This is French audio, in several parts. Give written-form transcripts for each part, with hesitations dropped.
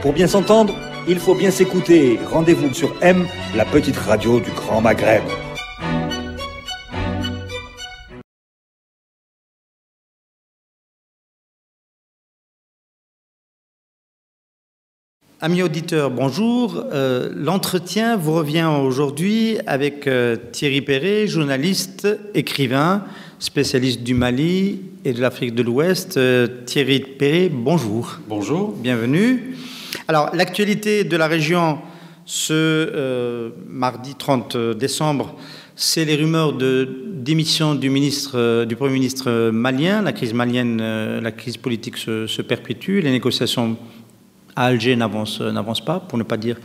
Pour bien s'entendre, il faut bien s'écouter. Rendez-vous sur M, la petite radio du Grand Maghreb. Amis auditeurs, bonjour. L'entretien vous revient aujourd'hui avec Thierry Perret, journaliste, écrivain, spécialiste du Mali et de l'Afrique de l'Ouest. Thierry Perret, bonjour. Bonjour. Bienvenue. Alors, l'actualité de la région ce mardi 30 décembre, c'est les rumeurs de démission du Premier ministre malien. La crise malienne, la crise politique se perpétue. Les négociations à Alger n'avancent pas, pour ne pas dire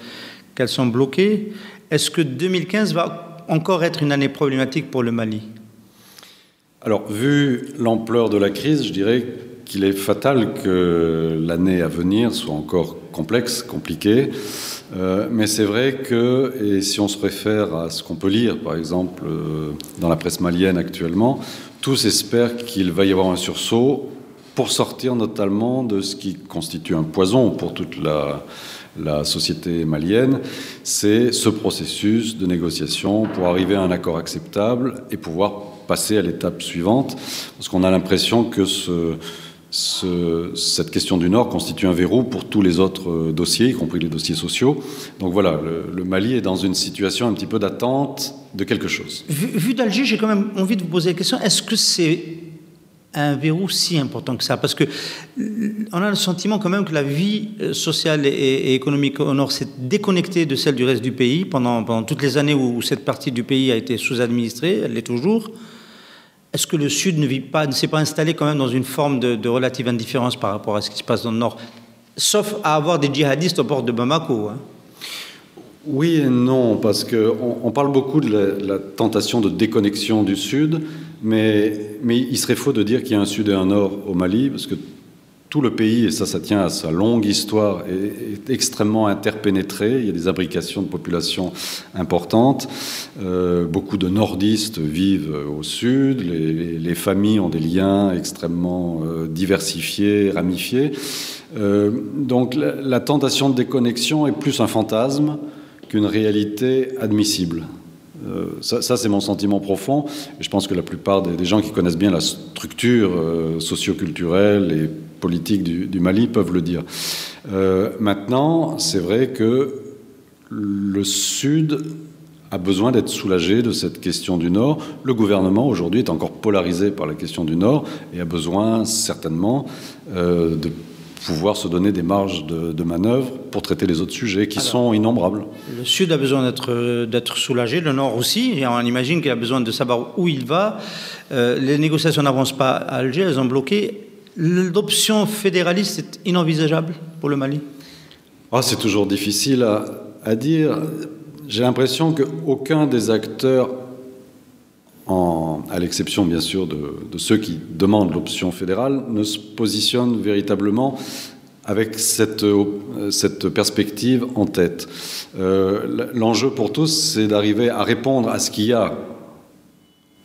qu'elles sont bloquées. Est-ce que 2015 va encore être une année problématique pour le Mali ? Alors, vu l'ampleur de la crise, je dirais qu'il est fatal que l'année à venir soit encore complexe, compliquée. Mais c'est vrai que, et si on se réfère à ce qu'on peut lire, par exemple, dans la presse malienne actuellement, tous espèrent qu'il va y avoir un sursaut pour sortir notamment de ce qui constitue un poison pour toute la société malienne, c'est ce processus de négociation pour arriver à un accord acceptable et pouvoir passer à l'étape suivante, parce qu'on a l'impression que cette question du Nord constitue un verrou pour tous les autres dossiers, y compris les dossiers sociaux. Donc voilà, le Mali est dans une situation un petit peu d'attente de quelque chose. Vu d'Alger, j'ai quand même envie de vous poser la question, est-ce que c'est un verrou si important que ça? Parce que on a le sentiment quand même que la vie sociale et économique au Nord s'est déconnectée de celle du reste du pays pendant toutes les années où cette partie du pays a été sous-administrée, elle l'est toujours. Est-ce que le Sud ne s'est pas installé quand même dans une forme de relative indifférence par rapport à ce qui se passe dans le Nord, sauf à avoir des djihadistes aux portes de Bamako, hein? Oui et non, parce qu'on parle beaucoup de la tentation de déconnexion du Sud, mais il serait faux de dire qu'il y a un Sud et un Nord au Mali, parce que tout le pays, et ça tient à sa longue histoire, est extrêmement interpénétré. Il y a des imbrications de population importantes. Beaucoup de nordistes vivent au Sud. Les familles ont des liens extrêmement diversifiés, ramifiés. Donc la tentation de déconnexion est plus un fantasme qu'une réalité admissible. Ça c'est mon sentiment profond. Et je pense que la plupart des gens qui connaissent bien la structure socio-culturelle et politique du Mali peuvent le dire. Maintenant, c'est vrai que le Sud a besoin d'être soulagé de cette question du Nord. Le gouvernement, aujourd'hui, est encore polarisé par la question du Nord et a besoin, certainement, de pouvoir se donner des marges de manœuvre pour traiter les autres sujets qui sont innombrables. Le Sud a besoin d'être soulagé, le Nord aussi, et on imagine qu'il a besoin de savoir où il va. Les négociations n'avancent pas à Alger, elles ont bloqué. L'option fédéraliste est inenvisageable pour le Mali? C'est toujours difficile à dire. J'ai l'impression qu'aucun des acteurs, à l'exception bien sûr de ceux qui demandent l'option fédérale, ne se positionne véritablement avec cette perspective en tête. L'enjeu pour tous, c'est d'arriver à répondre à ce qu'il y a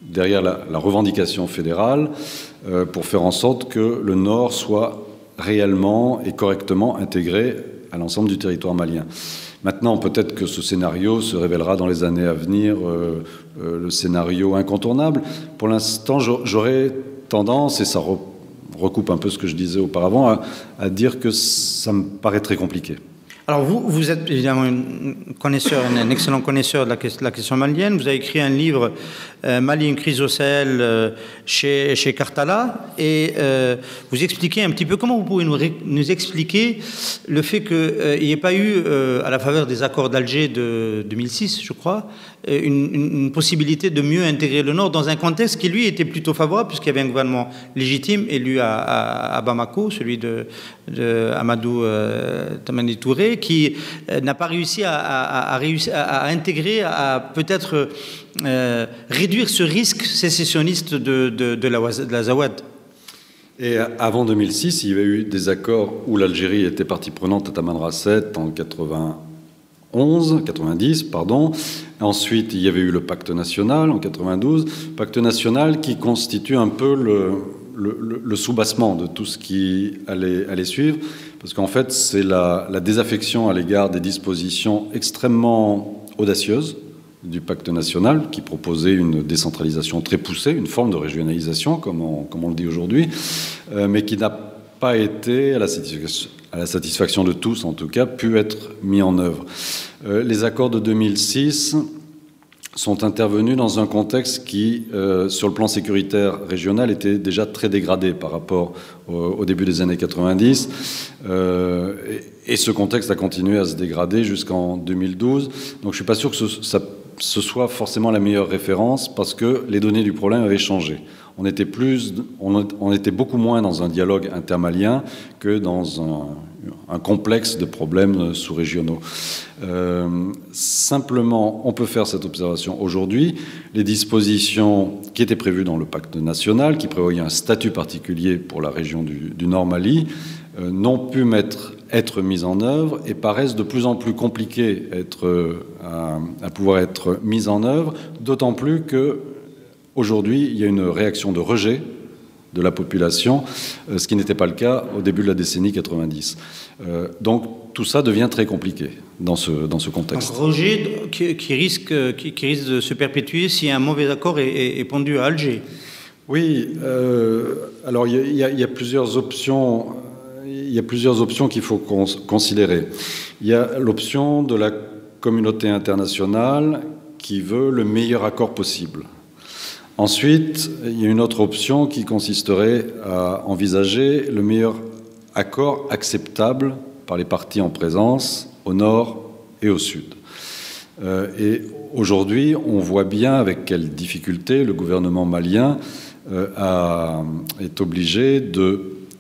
derrière la revendication fédérale pour faire en sorte que le Nord soit réellement et correctement intégré à l'ensemble du territoire malien. Maintenant, peut-être que ce scénario se révélera dans les années à venir le scénario incontournable. Pour l'instant, j'aurais tendance, et ça recoupe un peu ce que je disais auparavant, à dire que ça me paraît très compliqué. Alors vous êtes évidemment un excellent connaisseur de la question malienne. Vous avez écrit un livre, Mali, une crise au Sahel, chez Cartala, et vous expliquez un petit peu, comment vous pouvez nous expliquer le fait qu'il n'y ait pas eu, à la faveur des accords d'Alger de 2006, je crois, une possibilité de mieux intégrer le Nord dans un contexte qui, lui, était plutôt favorable, puisqu'il y avait un gouvernement légitime élu à Bamako, celui de Amadou Tamani Touré, qui n'a pas réussi à intégrer, à peut-être réduire ce risque sécessionniste de l'Azawad. Et avant 2006, il y avait eu des accords où l'Algérie était partie prenante à Tamanrasset en 90, pardon. Ensuite, il y avait eu le pacte national en 92, pacte national qui constitue un peu le soubassement de tout ce qui allait suivre, parce qu'en fait, c'est la désaffection à l'égard des dispositions extrêmement audacieuses du pacte national, qui proposait une décentralisation très poussée, une forme de régionalisation, comme on le dit aujourd'hui, mais qui n'a pas été, à la satisfaction de tous en tout cas, pu être mis en œuvre. Les accords de 2006 sont intervenus dans un contexte qui, sur le plan sécuritaire régional, était déjà très dégradé par rapport au début des années 90. Et ce contexte a continué à se dégrader jusqu'en 2012. Donc je ne suis pas sûr que ce soit forcément la meilleure référence, parce que les données du problème avaient changé. On était beaucoup moins dans un dialogue intermalien que dans un complexe de problèmes sous-régionaux. Simplement, on peut faire cette observation aujourd'hui. Les dispositions qui étaient prévues dans le pacte national, qui prévoyaient un statut particulier pour la région du Nord Mali, n'ont pu être mises en œuvre et paraissent de plus en plus compliquées à pouvoir être mises en œuvre, d'autant plus que aujourd'hui, il y a une réaction de rejet de la population, ce qui n'était pas le cas au début de la décennie 90. Donc tout ça devient très compliqué dans ce contexte. Un rejet qui risque de se perpétuer si un mauvais accord est pondu à Alger. Oui, alors il y a plusieurs options. Il y a plusieurs options qu'il faut considérer. Il y a l'option de la communauté internationale qui veut le meilleur accord possible. Ensuite, il y a une autre option qui consisterait à envisager le meilleur accord acceptable par les parties en présence au nord et au sud. Et aujourd'hui, on voit bien avec quelle difficulté le gouvernement malien est obligé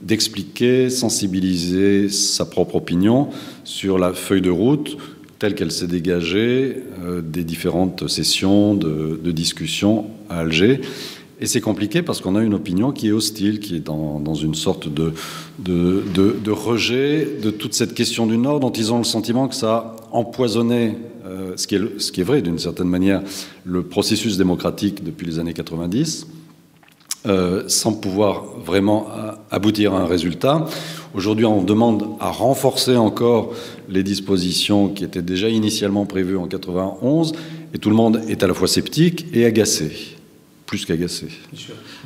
d'expliquer, sensibiliser sa propre opinion sur la feuille de route telle qu'elle s'est dégagée des différentes sessions de discussion à Alger. Et c'est compliqué parce qu'on a une opinion qui est hostile, qui est dans une sorte de rejet de toute cette question du Nord, dont ils ont le sentiment que ça a empoisonné, ce qui est vrai d'une certaine manière, le processus démocratique depuis les années 90, sans pouvoir vraiment aboutir à un résultat. Aujourd'hui, on demande à renforcer encore les dispositions qui étaient déjà initialement prévues en 91, et tout le monde est à la fois sceptique et agacé, plus qu'agacé.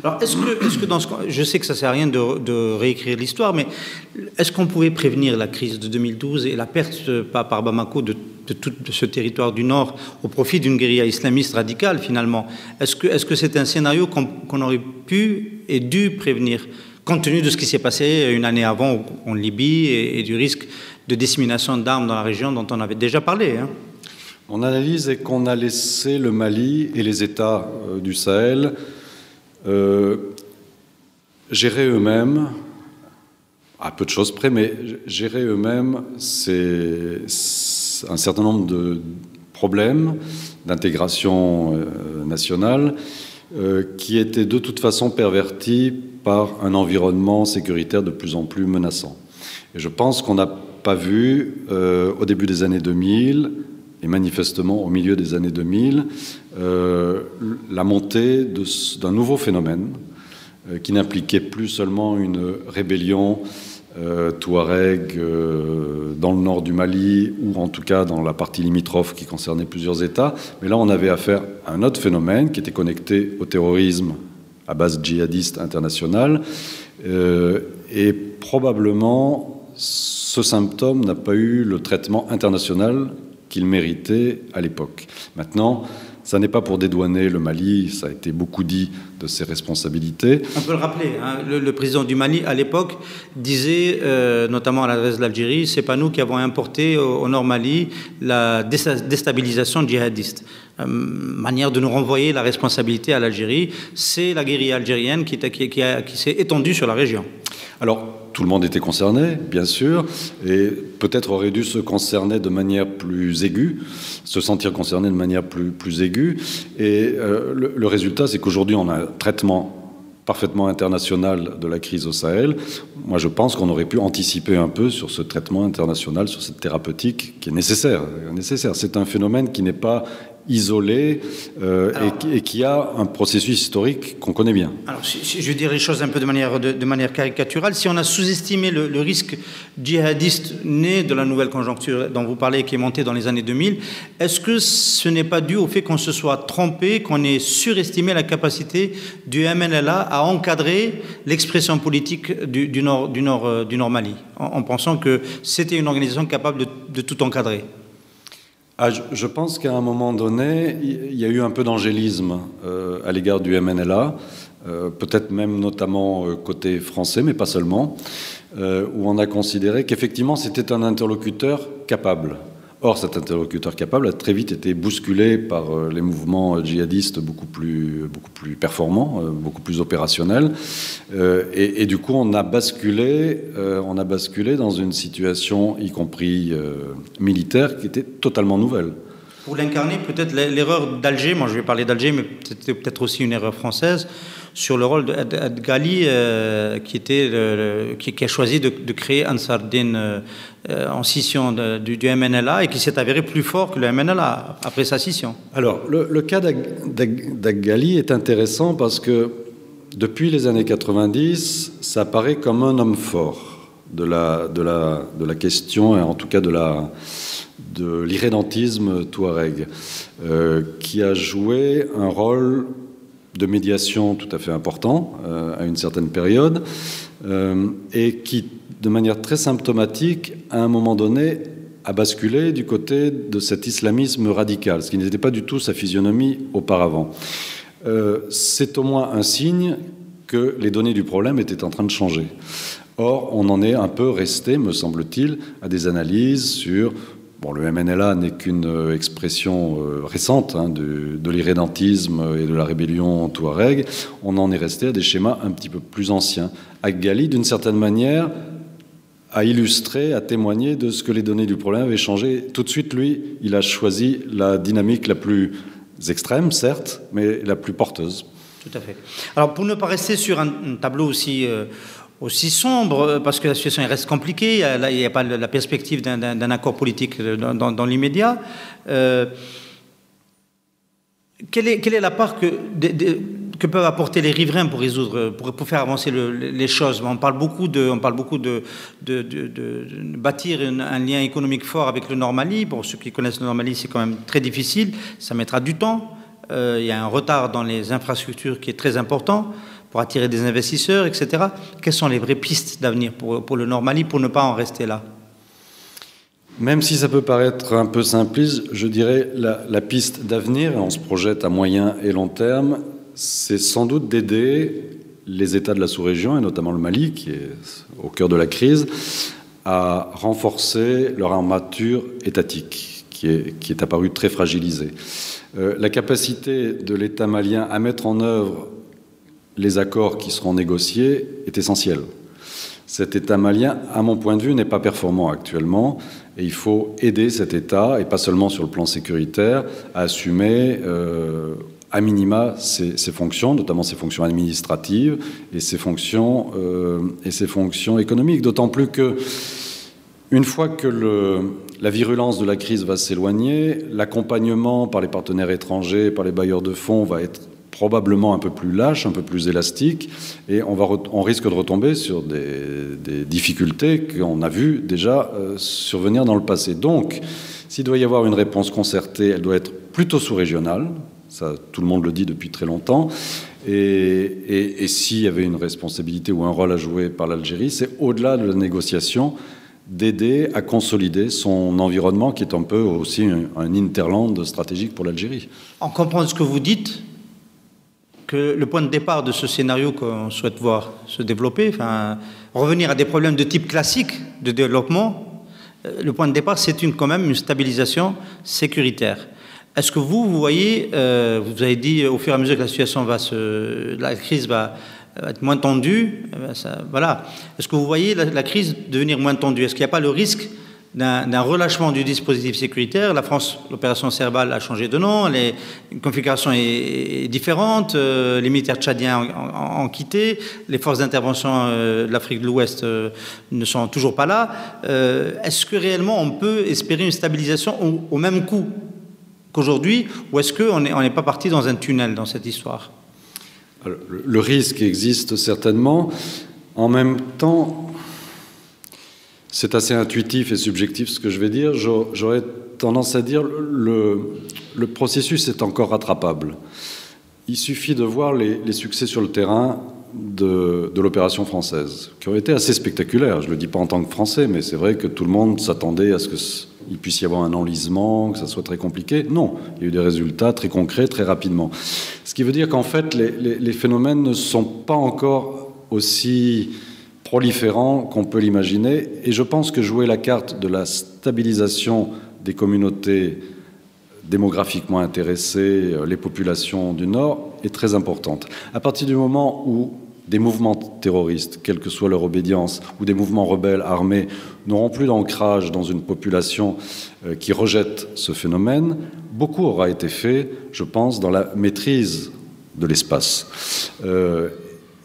Alors, est-ce que dans je sais que ça ne sert à rien de réécrire l'histoire, mais est-ce qu'on pouvait prévenir la crise de 2012 et la perte par Bamako de tout ce territoire du Nord au profit d'une guérilla islamiste radicale, finalement? Est-ce que c'est un scénario qu'on aurait pu et dû prévenir, compte tenu de ce qui s'est passé une année avant en Libye et du risque de dissémination d'armes dans la région dont on avait déjà parlé, hein? Mon analyse est qu'on a laissé le Mali et les États du Sahel gérer eux-mêmes, à peu de choses près, mais gérer eux-mêmes un certain nombre de problèmes d'intégration nationale qui étaient de toute façon pervertis par un environnement sécuritaire de plus en plus menaçant. Et je pense qu'on n'a pas vu, au début des années 2000, et manifestement au milieu des années 2000, la montée d'un nouveau phénomène qui n'impliquait plus seulement une rébellion touareg dans le nord du Mali, ou en tout cas dans la partie limitrophe qui concernait plusieurs États. Mais là, on avait affaire à un autre phénomène qui était connecté au terrorisme à base djihadiste internationale. Et probablement, ce symptôme n'a pas eu le traitement international qu'il méritait à l'époque. Maintenant, ça n'est pas pour dédouaner le Mali, ça a été beaucoup dit de ses responsabilités. On peut le rappeler, hein, le président du Mali, à l'époque, disait, notamment à l'adresse de l'Algérie, c'est pas nous qui avons importé au Nord Mali la déstabilisation djihadiste. Manière de nous renvoyer la responsabilité à l'Algérie, c'est la guérilla algérienne qui s'est étendue sur la région. Alors, tout le monde était concerné, bien sûr, et peut-être aurait dû se concerner de manière plus aiguë, se sentir concerné de manière plus aiguë. Et le résultat, c'est qu'aujourd'hui, on a un traitement parfaitement international de la crise au Sahel. Moi, je pense qu'on aurait pu anticiper un peu sur ce traitement international, sur cette thérapeutique qui est nécessaire. C'est un phénomène qui n'est pas isolé et qui a un processus historique qu'on connaît bien. Alors, si je dirais les choses un peu de manière caricaturale, si on a sous-estimé le risque djihadiste né de la nouvelle conjoncture dont vous parlez, qui est montée dans les années 2000, est-ce que ce n'est pas dû au fait qu'on se soit trompé, qu'on ait surestimé la capacité du MNLA à encadrer l'expression politique du Nord Mali, en pensant que c'était une organisation capable de tout encadrer? Je pense qu'à un moment donné, il y a eu un peu d'angélisme à l'égard du MNLA, peut-être même notamment côté français, mais pas seulement, où on a considéré qu'effectivement c'était un interlocuteur capable. Or, cet interlocuteur capable a très vite été bousculé par les mouvements djihadistes beaucoup plus performants, beaucoup plus opérationnels. Et du coup, on a basculé dans une situation, y compris militaire, qui était totalement nouvelle. Pour l'incarner, peut-être l'erreur d'Alger, moi je vais parler d'Alger, mais c'était peut-être aussi une erreur française, sur le rôle d'Ghali, qui a choisi de créer Ansar Din en scission du MNLA, et qui s'est avéré plus fort que le MNLA après sa scission. Alors, le cas d'Ghali est intéressant parce que depuis les années 90, ça apparaît comme un homme fort de la question, et en tout cas de l'irrédentisme touareg, qui a joué un rôle de médiation tout à fait important à une certaine période, et qui, de manière très symptomatique, à un moment donné, a basculé du côté de cet islamisme radical, ce qui n'était pas du tout sa physionomie auparavant. C'est au moins un signe que les données du problème étaient en train de changer. Or, on en est un peu resté, me semble-t-il, à des analyses sur... Bon, le MNLA n'est qu'une expression récente de l'irrédentisme et de la rébellion touareg. On en est resté à des schémas un petit peu plus anciens. Ghali, d'une certaine manière, a illustré, a témoigné de ce que les données du problème avaient changé. Tout de suite, lui, il a choisi la dynamique la plus extrême, certes, mais la plus porteuse. Tout à fait. Alors, pour ne pas rester sur un tableau aussi sombre, parce que la situation reste compliquée, il n'y a pas la perspective d'un accord politique dans l'immédiat. Quelle est la part que peuvent apporter les riverains pour faire avancer les choses? On parle beaucoup de bâtir un lien économique fort avec le Nord Mali. Pour ceux qui connaissent le Nord Mali, c'est quand même très difficile, ça mettra du temps. Il y a un retard dans les infrastructures qui est très important pour attirer des investisseurs, etc. Quelles sont les vraies pistes d'avenir pour le Nord Mali, pour ne pas en rester là? Même si ça peut paraître un peu simpliste, je dirais la piste d'avenir, et on se projette à moyen et long terme, c'est sans doute d'aider les États de la sous-région, et notamment le Mali, qui est au cœur de la crise, à renforcer leur armature étatique, qui est apparue très fragilisée. La capacité de l'État malien à mettre en œuvre les accords qui seront négociés est essentiel. Cet État malien, à mon point de vue, n'est pas performant actuellement, et il faut aider cet État, et pas seulement sur le plan sécuritaire, à assumer à minima ses fonctions, notamment ses fonctions administratives et ses fonctions économiques. D'autant plus que, une fois que la virulence de la crise va s'éloigner, l'accompagnement par les partenaires étrangers, par les bailleurs de fonds, va être probablement un peu plus lâche, un peu plus élastique, et on risque de retomber sur des difficultés qu'on a vues déjà survenir dans le passé. Donc, s'il doit y avoir une réponse concertée, elle doit être plutôt sous-régionale, ça tout le monde le dit depuis très longtemps, et s'il y avait une responsabilité ou un rôle à jouer par l'Algérie, c'est au-delà de la négociation, d'aider à consolider son environnement, qui est un peu aussi un hinterland stratégique pour l'Algérie. On comprend ce que vous dites, que le point de départ de ce scénario qu'on souhaite voir se développer, revenir à des problèmes de type classique de développement, le point de départ, c'est quand même une stabilisation sécuritaire. Est-ce que vous voyez, vous avez dit au fur et à mesure que la situation la crise va être moins tendue, voilà. Est-ce que vous voyez la crise devenir moins tendue? Est-ce qu'il n'y a pas le risque d'un relâchement du dispositif sécuritaire? La France, l'opération Serval a changé de nom, la configuration est différente, les militaires tchadiens ont quitté, les forces d'intervention de l'Afrique de l'Ouest ne sont toujours pas là. Est-ce que réellement on peut espérer une stabilisation au même coût qu'aujourd'hui, ou est-ce qu'on n'est pas parti dans un tunnel dans cette histoire? Alors, le risque existe certainement. En même temps, c'est assez intuitif et subjectif ce que je vais dire. J'aurais tendance à dire le processus est encore rattrapable. Il suffit de voir les succès sur le terrain de l'opération française, qui ont été assez spectaculaires. Je ne le dis pas en tant que Français, mais c'est vrai que tout le monde s'attendait à ce qu'il puisse y avoir un enlisement, que ça soit très compliqué. Non, il y a eu des résultats très concrets, très rapidement. Ce qui veut dire qu'en fait, les phénomènes ne sont pas encore aussi proliférants qu'on peut l'imaginer. Et je pense que jouer la carte de la stabilisation des communautés démographiquement intéressées, les populations du Nord, est très importante. À partir du moment où des mouvements terroristes, quelle que soit leur obédience, ou des mouvements rebelles armés n'auront plus d'ancrage dans une population qui rejette ce phénomène, beaucoup aura été fait, je pense, dans la maîtrise de l'espace.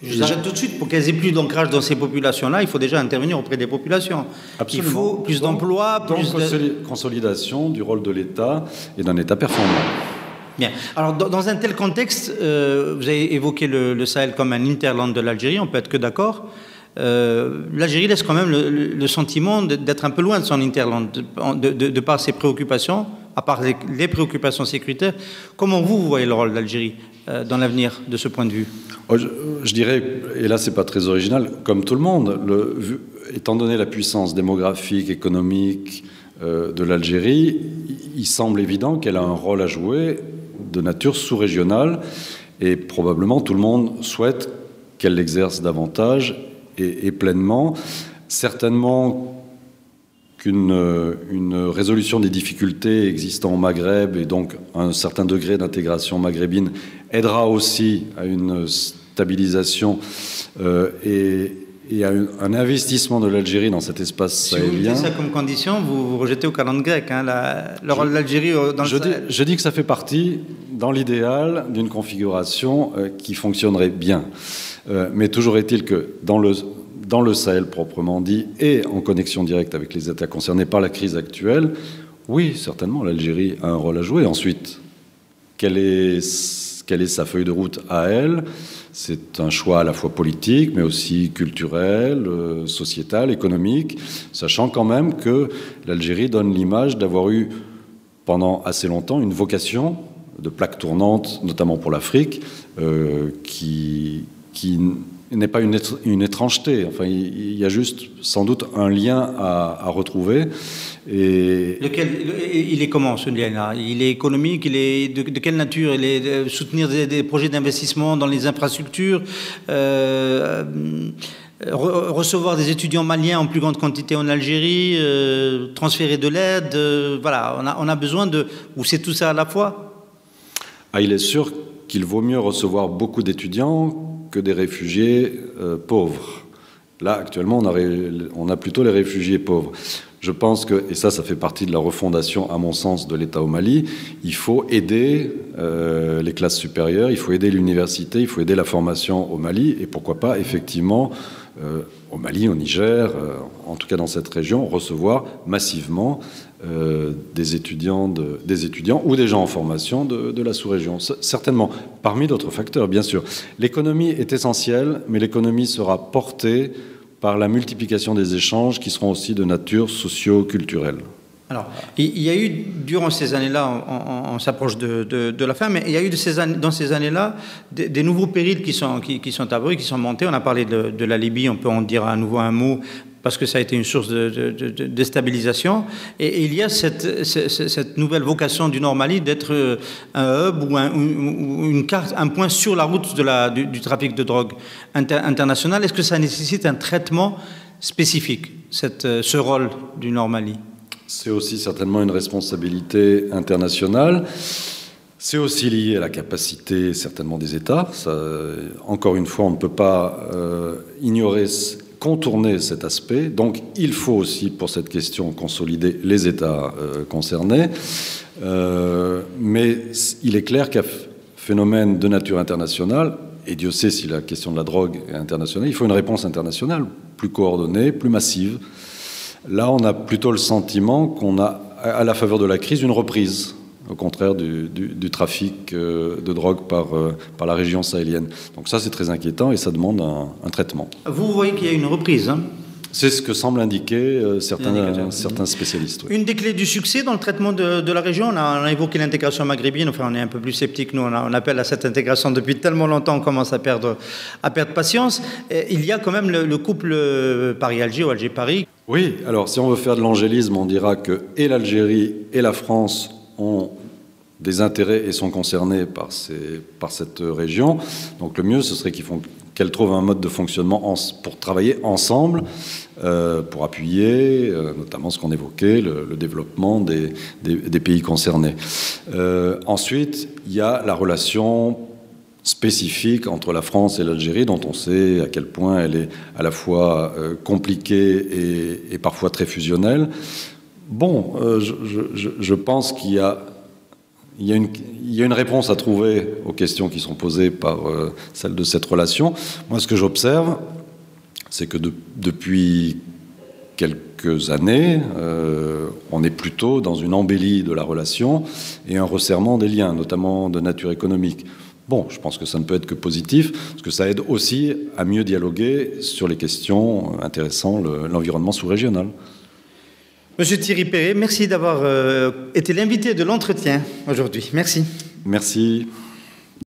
Je vous arrête tout de suite. Pour qu'elles aient plus d'ancrage dans ces populations-là, il faut déjà intervenir auprès des populations. Absolument. Il faut plus d'emplois, plus de consolidation du rôle de l'État et d'un État performant. Bien. Alors, dans un tel contexte, vous avez évoqué le Sahel comme un hinterland de l'Algérie, on peut être que d'accord. L'Algérie laisse quand même le sentiment d'être un peu loin de son hinterland, de par ses préoccupations, à part les préoccupations sécuritaires. Comment vous voyez le rôle de l'Algérie dans l'avenir de ce point de vue? Je dirais, et là c'est pas très original, comme tout le monde, étant donné la puissance démographique, économique de l'Algérie, il semble évident qu'elle a un rôle à jouer de nature sous-régionale, et probablement tout le monde souhaite qu'elle l'exerce davantage et pleinement. Certainement qu'une résolution des difficultés existant au Maghreb et donc un certain degré d'intégration maghrébine aidera aussi à une stabilisation et à un investissement de l'Algérie dans cet espace sahélien. Si vous mettez ça comme condition, vous rejetez au calendrier grec le rôle de l'Algérie dans le Sahel. Je dis que ça fait partie, dans l'idéal, d'une configuration qui fonctionnerait bien. Mais toujours est-il que dans le Sahel proprement dit et en connexion directe avec les États concernés par la crise actuelle, oui, certainement, l'Algérie a un rôle à jouer. Ensuite, quelle est sa feuille de route à elle? C'est un choix à la fois politique, mais aussi culturel, sociétal, économique, sachant quand même que l'Algérie donne l'image d'avoir eu, pendant assez longtemps, une vocation de plaque tournante, notamment pour l'Afrique, qui n'est pas une étrangeté. Enfin, il y a juste sans doute un lien à retrouver. Et il est comment ce lien-là? Il est économique? Il est de quelle nature? Il est de soutenir des projets d'investissement dans les infrastructures, recevoir des étudiants maliens en plus grande quantité en Algérie, transférer de l'aide. Voilà, on a besoin de... Ou c'est tout ça à la fois? Il est sûr qu'il vaut mieux recevoir beaucoup d'étudiants que des réfugiés pauvres. Là, actuellement, on a plutôt les réfugiés pauvres. Je pense que, et ça fait partie de la refondation, à mon sens, de l'État au Mali, il faut aider les classes supérieures, il faut aider l'université, il faut aider la formation au Mali, et pourquoi pas, effectivement, au Mali, au Niger, en tout cas dans cette région, recevoir massivement des étudiants ou des gens en formation de la sous-région. Certainement, parmi d'autres facteurs, bien sûr. L'économie est essentielle, mais l'économie sera portée par la multiplication des échanges qui seront aussi de nature socio-culturelle. Alors, il y a eu, durant ces années-là, on s'approche de la fin, mais il y a eu dans ces années-là des nouveaux périls qui sont apparus, qui sont montés. On a parlé de la Libye, on peut en dire à nouveau un mot, parce que ça a été une source de déstabilisation. Et il y a cette nouvelle vocation du Nord Mali d'être un hub ou une carte, un point sur la route du trafic de drogue international. Est-ce que ça nécessite un traitement spécifique, ce rôle du Nord Mali? C'est aussi certainement une responsabilité internationale. C'est aussi lié à la capacité certainement des États. Encore une fois, on ne peut pas contourner cet aspect. Donc, il faut aussi, pour cette question, consolider les États concernés. Mais il est clair qu'un phénomène de nature internationale, et Dieu sait si la question de la drogue est internationale, il faut une réponse internationale plus coordonnée, plus massive. Là, on a plutôt le sentiment qu'on a, à la faveur de la crise, une reprise au contraire du trafic de drogue par la région sahélienne. Donc ça, c'est très inquiétant et ça demande un traitement. Vous voyez qu'il y a une reprise, hein? C'est ce que semblent indiquer certains spécialistes. Oui. Une des clés du succès dans le traitement de la région, on a évoqué l'intégration maghrébine, enfin on est un peu plus sceptique, nous on appelle à cette intégration depuis tellement longtemps, on commence à perdre patience. Et il y a quand même le couple Paris-Alger ou Alger-Paris. Oui, alors si on veut faire de l'angélisme, on dira que et l'Algérie et la France ont des intérêts et sont concernés par cette région. Donc le mieux, ce serait qu'elles trouvent un mode de fonctionnement pour travailler ensemble, pour appuyer notamment ce qu'on évoquait, le développement des pays concernés. Ensuite, il y a la relation spécifique entre la France et l'Algérie, dont on sait à quel point elle est à la fois compliquée et parfois très fusionnelle. Bon, je pense qu'il y a une réponse à trouver aux questions qui sont posées par celle de cette relation. Moi, ce que j'observe, c'est que depuis quelques années, on est plutôt dans une embellie de la relation et un resserrement des liens, notamment de nature économique. Bon, je pense que ça ne peut être que positif, parce que ça aide aussi à mieux dialoguer sur les questions intéressant l'environnement sous-régional. Monsieur Thierry Perret, merci d'avoir été l'invité de l'entretien aujourd'hui. Merci. Merci.